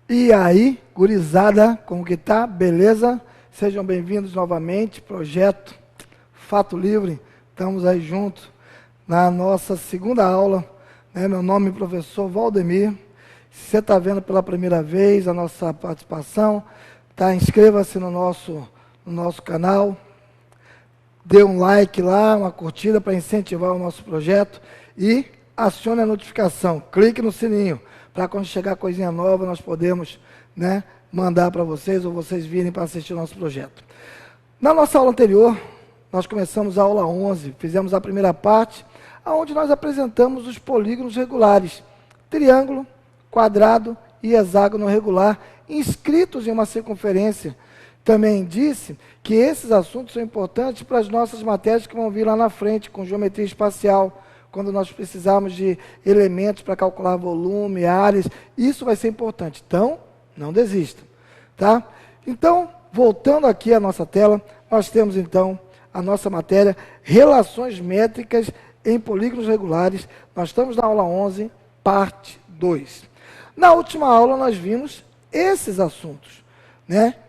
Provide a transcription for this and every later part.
E aí, gurizada, como que tá? Beleza? Sejam bem-vindos novamente, projeto Fato Livre. Estamos aí juntos na nossa segunda aula. Meu nome é professor Valdemir. Se você está vendo pela primeira vez a nossa participação, inscreva-se no nosso canal. Dê um like lá, uma curtida para incentivar o nosso projeto e acione a notificação. Clique no sininho para quando chegar coisinha nova nós podemos, mandar para vocês ou vocês virem para assistir o nosso projeto. Na nossa aula anterior, nós começamos a aula 11, fizemos a primeira parte, onde nós apresentamos os polígonos regulares, triângulo, quadrado e hexágono regular, inscritos em uma circunferência. Também disse que esses assuntos são importantes para as nossas matérias que vão vir lá na frente, com geometria espacial, quando nós precisarmos de elementos para calcular volume, áreas, isso vai ser importante. Então, não desista, tá? Então, voltando aqui à nossa tela, nós temos então a nossa matéria, relações métricas em polígonos regulares. Nós estamos na aula 11, parte 2. Na última aula nós vimos esses assuntos,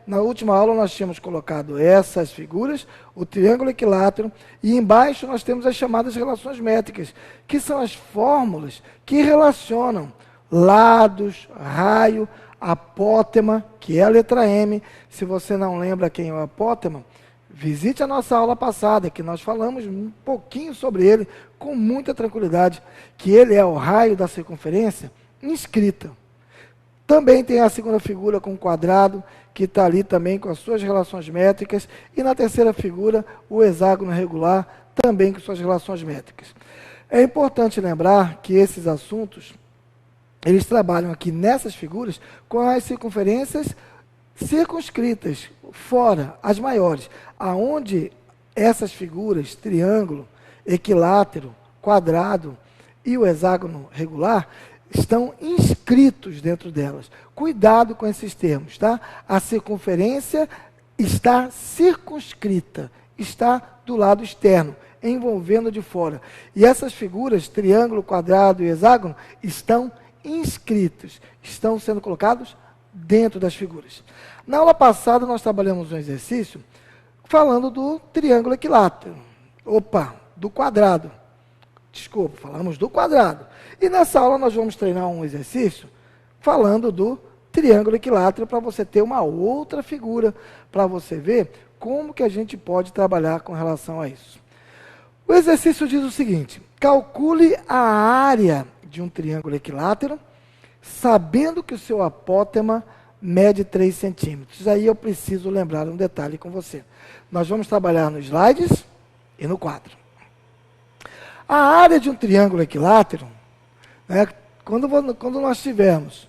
Na última aula nós tínhamos colocado essas figuras, o triângulo equilátero, e embaixo nós temos as chamadas relações métricas, que são as fórmulas que relacionam lados, raio, apótema, que é a letra M. Se você não lembra quem é o apótema, visite a nossa aula passada, que nós falamos um pouquinho sobre ele, com muita tranquilidade, que ele é o raio da circunferência inscrita. Também tem a segunda figura com o quadrado, que está ali também com as suas relações métricas, e na terceira figura, o hexágono regular, também com suas relações métricas. É importante lembrar que esses assuntos, eles trabalham aqui nessas figuras com as circunferências circunscritas, fora, as maiores, aonde essas figuras, triângulo, equilátero, quadrado e o hexágono regular, estão inscritos dentro delas. Cuidado com esses termos, tá? A circunferência está circunscrita, está do lado externo, envolvendo de fora. E essas figuras, triângulo, quadrado e hexágono, estão inscritos, estão sendo colocados dentro das figuras. Na aula passada nós trabalhamos um exercício falando do triângulo equilátero. Do quadrado. Desculpa, falamos do quadrado. E nessa aula nós vamos treinar um exercício falando do triângulo equilátero para você ter uma outra figura, para você ver como que a gente pode trabalhar com relação a isso. O exercício diz o seguinte: calcule a área de um triângulo equilátero, sabendo que o seu apótema mede 3 centímetros. Aí eu preciso lembrar um detalhe com você. Nós vamos trabalhar nos slides e no quadro. A área de um triângulo equilátero, quando nós tivermos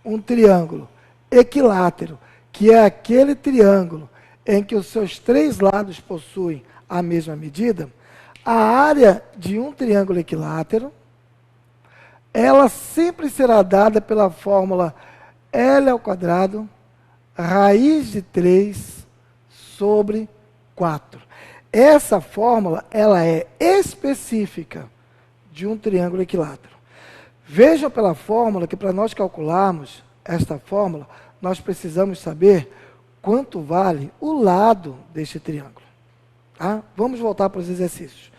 um triângulo equilátero, que é aquele triângulo em que os seus 3 lados possuem a mesma medida, a área de um triângulo equilátero, ela sempre será dada pela fórmula L ao quadrado, raiz de 3 sobre 4. Essa fórmula, ela é específica de um triângulo equilátero. Vejam pela fórmula que para nós calcularmos esta fórmula, nós precisamos saber quanto vale o lado deste triângulo. Tá? Vamos voltar para os exercícios.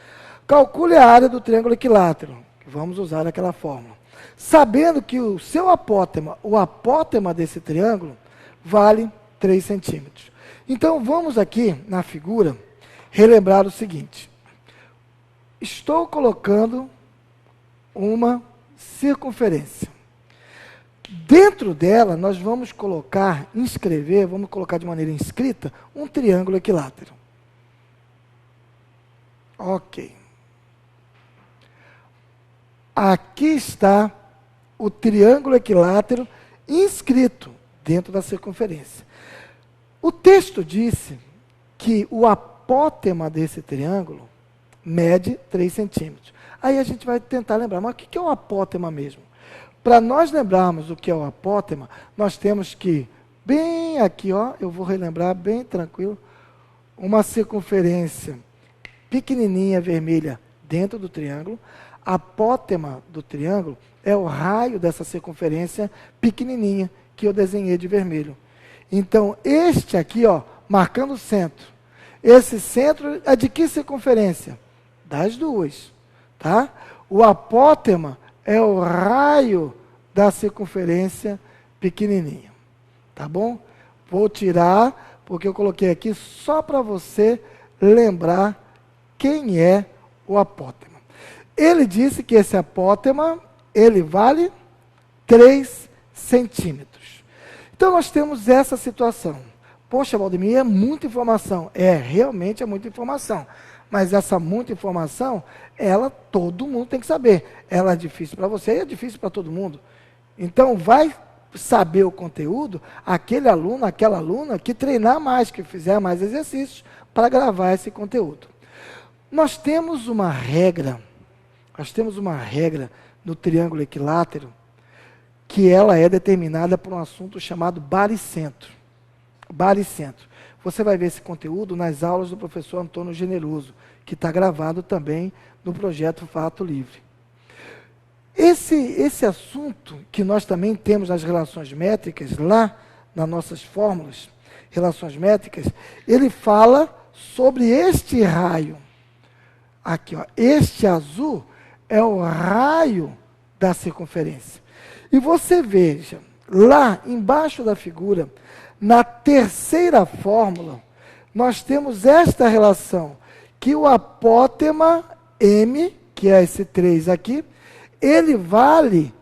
Calcule a área do triângulo equilátero. Vamos usar aquela fórmula. Sabendo que o seu apótema, o apótema desse triângulo, vale 3 centímetros. Então, vamos aqui na figura relembrar o seguinte. Estou colocando uma circunferência. Dentro dela, nós vamos vamos colocar de maneira inscrita, um triângulo equilátero. Ok. Aqui está o triângulo equilátero inscrito dentro da circunferência. O texto disse que o apótema desse triângulo mede 3 centímetros. Aí a gente vai tentar lembrar, mas o que é o apótema mesmo? Para nós lembrarmos o que é o apótema, nós temos que, bem aqui, eu vou relembrar bem tranquilo, uma circunferência pequenininha, vermelha, dentro do triângulo. Apótema do triângulo é o raio dessa circunferência pequenininha, que eu desenhei de vermelho. Então, este aqui, ó, marcando o centro. Esse centro é de que circunferência? Das duas, tá? O apótema é o raio da circunferência pequenininha, tá bom? Vou tirar, porque eu coloquei aqui só para você lembrar quem é o apótema. Ele disse que esse apótema, ele vale 3 centímetros. Então, nós temos essa situação. Poxa, Valdemir, é muita informação. Realmente é muita informação. Mas essa muita informação, todo mundo tem que saber. Ela é difícil para você e é difícil para todo mundo. Então, vai saber o conteúdo aquele aluno, aquela aluna que treinar mais, que fizer mais exercícios para gravar esse conteúdo. Nós temos uma regra no triângulo equilátero, que ela é determinada por um assunto chamado baricentro. Baricentro. Você vai ver esse conteúdo nas aulas do professor Antônio Generoso, que está gravado também no projeto Fato Livre. Esse assunto que nós também temos nas relações métricas, lá nas nossas fórmulas, relações métricas, ele fala sobre este raio. Aqui, ó, este azul é o raio da circunferência. E você veja, lá embaixo da figura, na terceira fórmula, nós temos esta relação, que o apótema M, que é esse 3 aqui, ele vale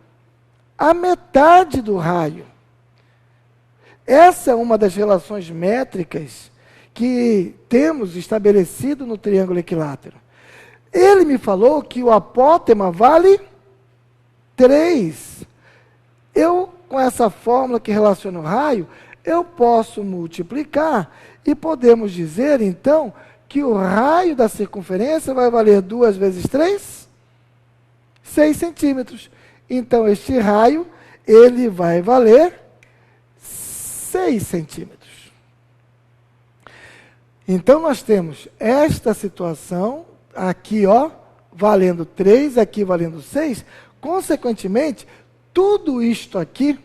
a metade do raio. Essa é uma das relações métricas que temos estabelecido no triângulo equilátero. Ele me falou que o apótema vale 3. Eu, com essa fórmula que relaciona o raio, eu posso multiplicar e podemos dizer, então, que o raio da circunferência vai valer 2 vezes 3? 6 centímetros. Então, este raio, ele vai valer 6 centímetros. Então, nós temos esta situação, aqui, ó, valendo 3, aqui valendo 6. Consequentemente, tudo isto aqui,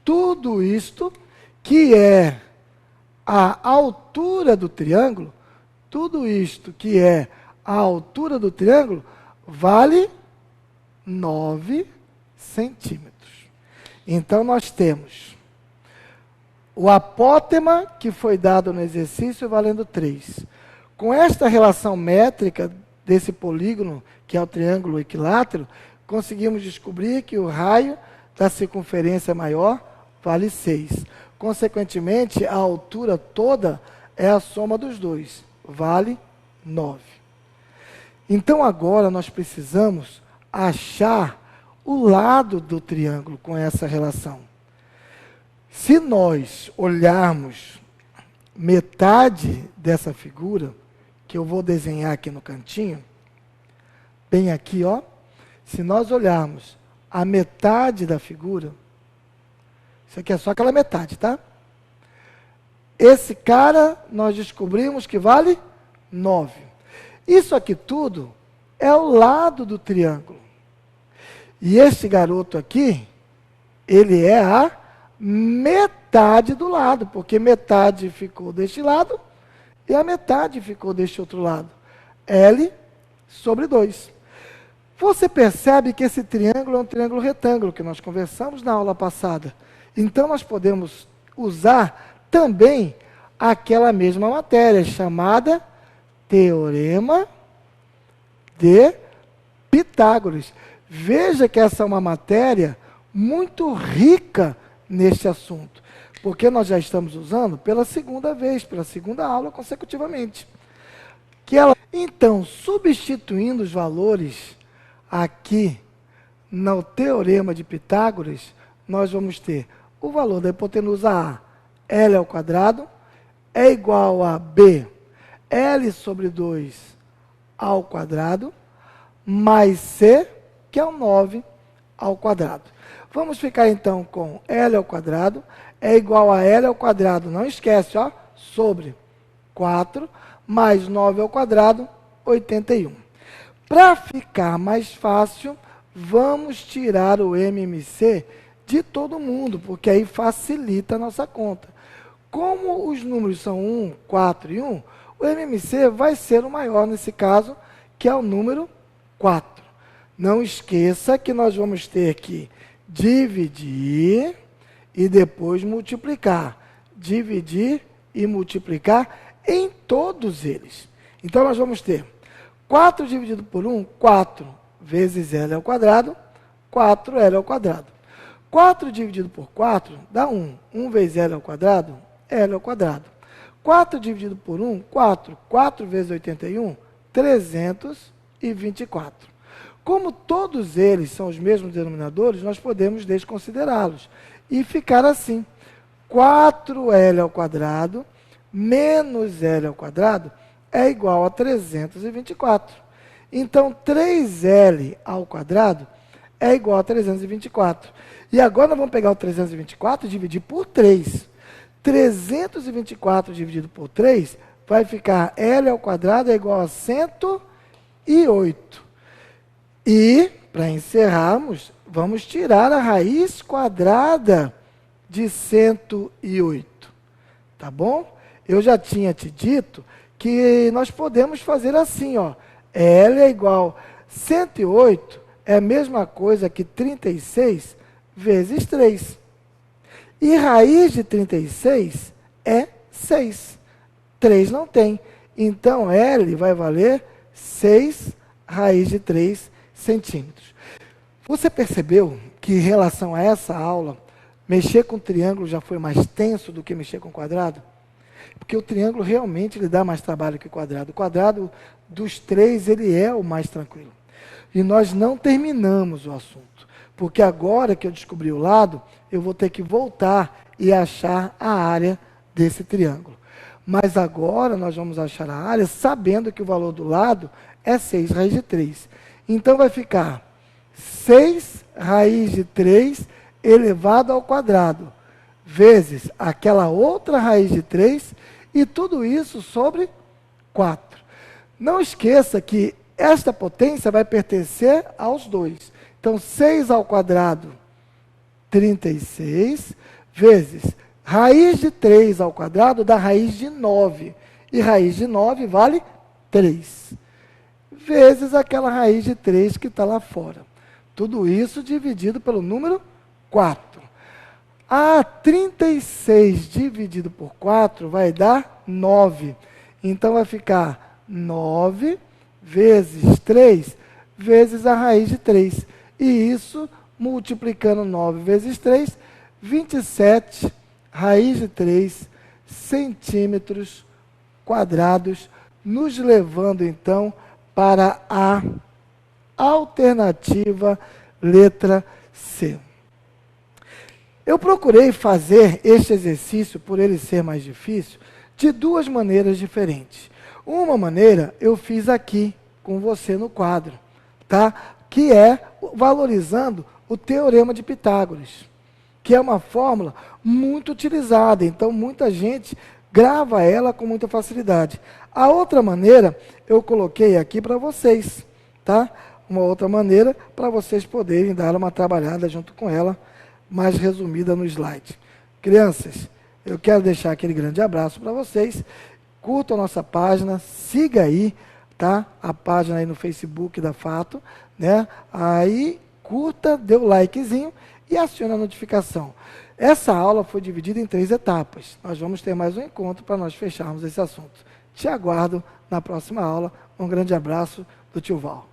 tudo isto que é a altura do triângulo, tudo isto que é a altura do triângulo, vale 9 centímetros. Então, nós temos o apótema que foi dado no exercício valendo 3. Com esta relação métrica desse polígono, que é o triângulo equilátero, conseguimos descobrir que o raio da circunferência maior vale 6. Consequentemente, a altura toda é a soma dos dois, vale 9. Então, agora nós precisamos achar o lado do triângulo com essa relação. Se nós olharmos metade dessa figura, que eu vou desenhar aqui no cantinho, bem aqui, ó, se nós olharmos a metade da figura, isso aqui é só aquela metade, tá? Esse cara, nós descobrimos que vale 9. Isso aqui tudo é o lado do triângulo. E este garoto aqui, ele é a metade do lado, porque metade ficou deste lado e a metade ficou deste outro lado. L sobre 2. Você percebe que esse triângulo é um triângulo retângulo, que nós conversamos na aula passada. Então, nós podemos usar também aquela mesma matéria, chamada Teorema de Pitágoras. Veja que essa é uma matéria muito rica neste assunto, porque nós já estamos usando pela segunda vez, pela segunda aula consecutivamente. Então, substituindo os valores aqui no Teorema de Pitágoras, nós vamos ter o valor da hipotenusa A, L ao quadrado, é igual a B, L sobre 2 ao quadrado, mais C, que é o 9 ao quadrado. Vamos ficar então com L ao quadrado, é igual a L ao quadrado, não esquece, ó, sobre 4, mais 9 ao quadrado, 81. Para ficar mais fácil, vamos tirar o MMC de todo mundo, porque aí facilita a nossa conta. Como os números são 1, 4 e 1, o MMC vai ser o maior nesse caso, que é o número 4. Não esqueça que nós vamos ter que dividir e depois multiplicar. Dividir e multiplicar em todos eles. Então, nós vamos ter 4 dividido por 1, 4 vezes L ao quadrado, 4L ao quadrado. 4 dividido por 4 dá 1. 1 vezes L ao quadrado, L ao quadrado. 4 dividido por 1, 4. 4 vezes 81, 324. Como todos eles são os mesmos denominadores, nós podemos desconsiderá-los. E ficar assim, 4L ao quadrado menos L ao quadrado é igual a 324. Então, 3L ao quadrado é igual a 324. E agora nós vamos pegar o 324 e dividir por 3. 324 dividido por 3 vai ficar L ao quadrado é igual a 108. E, para encerrarmos, vamos tirar a raiz quadrada de 108. Tá bom? Eu já tinha te dito que nós podemos fazer assim, ó. L é igual a 108, é a mesma coisa que 36 vezes 3. E raiz de 36 é 6. 3 não tem. Então, L vai valer 6 raiz de 3 centímetros. Você percebeu que, em relação a essa aula, mexer com triângulo já foi mais tenso do que mexer com quadrado? Porque o triângulo realmente lhe dá mais trabalho que o quadrado. O quadrado dos 3, ele é o mais tranquilo. E nós não terminamos o assunto. Porque agora que eu descobri o lado, eu vou ter que voltar e achar a área desse triângulo. Mas agora nós vamos achar a área sabendo que o valor do lado é 6 raiz de 3. Então vai ficar 6 raiz de 3 elevado ao quadrado, vezes aquela outra raiz de 3, e tudo isso sobre 4. Não esqueça que esta potência vai pertencer aos dois. Então, 6 ao quadrado, 36, vezes raiz de 3 ao quadrado dá raiz de 9. E raiz de 9 vale 3. Vezes aquela raiz de 3 que está lá fora. Tudo isso dividido pelo número 4. 36 dividido por 4 vai dar 9. Então, vai ficar 9 vezes 3 vezes a raiz de 3. E isso, multiplicando 9 vezes 3, 27 raiz de 3 centímetros quadrados, nos levando, então, para a alternativa letra C. Eu procurei fazer este exercício, por ele ser mais difícil, de duas maneiras diferentes. Uma maneira eu fiz aqui com você no quadro, tá? Que é valorizando o Teorema de Pitágoras, que é uma fórmula muito utilizada, então muita gente grava ela com muita facilidade. A outra maneira eu coloquei aqui para vocês, tá? Uma outra maneira para vocês poderem dar uma trabalhada junto com ela, mais resumida no slide. Crianças, eu quero deixar aquele grande abraço para vocês. Curtam a nossa página, siga aí, tá? A página aí no Facebook da Fato, né? Aí curta, dê o likezinho e acione a notificação. Essa aula foi dividida em 3 etapas. Nós vamos ter mais um encontro para nós fecharmos esse assunto. Te aguardo na próxima aula. Um grande abraço do tio Val.